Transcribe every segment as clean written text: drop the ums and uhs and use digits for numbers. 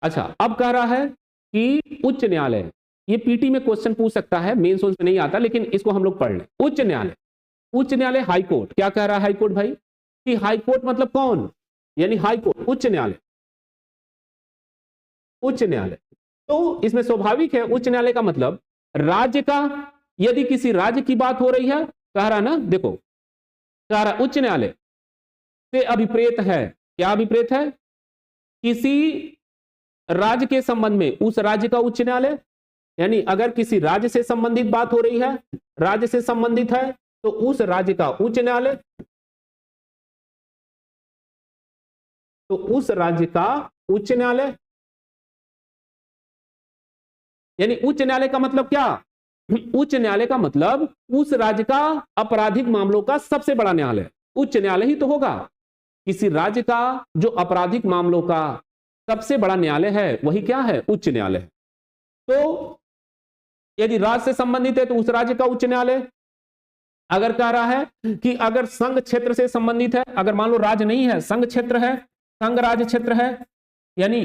अच्छा, अब कह रहा है कि उच्च न्यायालय, ये पीटी में क्वेश्चन पूछ सकता है, मेंस में नहीं आता, लेकिन इसको हम लोग पढ़ लें। उच्च न्यायालय, उच्च न्यायालय हाई कोर्ट, क्या कह रहा है हाई कोर्ट भाई, कि हाई कोर्ट मतलब कौन, यानी हाई कोर्ट, उच्च न्यायालय, उच्च न्यायालय। तो इसमें स्वाभाविक है, उच्च न्यायालय का मतलब राज्य का, यदि किसी राज्य की बात हो रही है, कह रहा ना, देखो कह रहा उच्च न्यायालय से अभिप्रेत है, क्या अभिप्रेत है, किसी राज्य के संबंध में उस राज्य का उच्च न्यायालय, यानी अगर किसी राज्य से संबंधित बात हो रही है, राज्य से संबंधित है, तो उस राज्य का उच्च न्यायालय, तो उस राज्य का उच्च न्यायालय, यानी उच्च न्यायालय का मतलब क्या, उच्च न्यायालय का मतलब उस राज्य का आपराधिक मामलों का सबसे बड़ा न्यायालय, उच्च न्यायालय ही तो होगा। किसी राज्य का जो आपराधिक मामलों का सबसे बड़ा न्यायालय है, वही क्या है, उच्च न्यायालय है। तो यदि राज्य से संबंधित है तो उस राज्य का उच्च न्यायालय। अगर कह रहा है कि अगर संघ क्षेत्र से संबंधित है, अगर मान लो राज्य नहीं है, संघ क्षेत्र है, संघ राज्य क्षेत्र है, यानी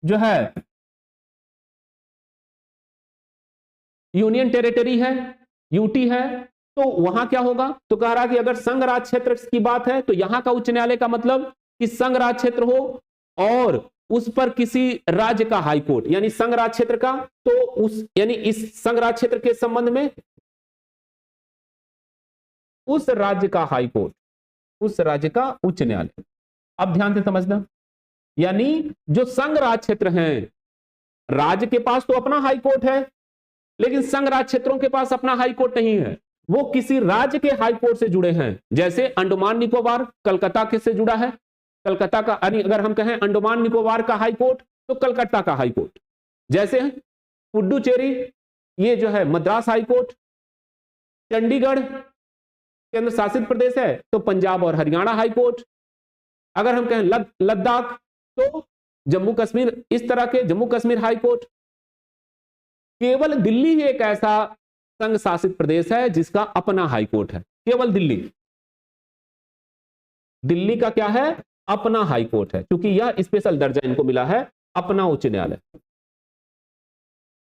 जो है यूनियन टेरिटरी है, यूटी है, तो वहां क्या होगा, तो कह रहा कि अगर संघ राज क्षेत्र की बात है तो यहां का उच्च न्यायालय का मतलब कि संघ राज क्षेत्र हो और उस पर किसी राज्य का हाई कोर्ट, यानी संघ राज क्षेत्र का, तो उस यानी इस संघ राज क्षेत्र के संबंध में उस राज्य का हाई कोर्ट, उस राज्य का उच्च न्यायालय। अब ध्यान से समझना, यानी जो संघ राज क्षेत्र हैं, राज्य के पास तो अपना हाई कोर्ट है, लेकिन संघ राज क्षेत्रों के पास अपना हाई कोर्ट नहीं है, वो किसी राज्य के हाई कोर्ट से जुड़े हैं। जैसे अंडमान निकोबार कलकत्ता के से जुड़ा है, कलकत्ता का, अगर हम कहें अंडमान निकोबार का हाई कोर्ट, तो कलकत्ता का हाई कोर्ट। जैसे पुडुचेरी, ये जो है मद्रास हाई कोर्ट, चंडीगढ़ केंद्र शासित प्रदेश है तो पंजाब और हरियाणा हाई कोर्ट, अगर हम कहें लद्दाख तो जम्मू कश्मीर, इस तरह के जम्मू कश्मीर हाई कोर्ट। केवल दिल्ली ही एक ऐसा संघ शासित प्रदेश है जिसका अपना हाई कोर्ट है, केवल दिल्ली, दिल्ली का क्या है, अपना हाई कोर्ट है, क्योंकि यह स्पेशल दर्जा इनको मिला है, अपना उच्च न्यायालय।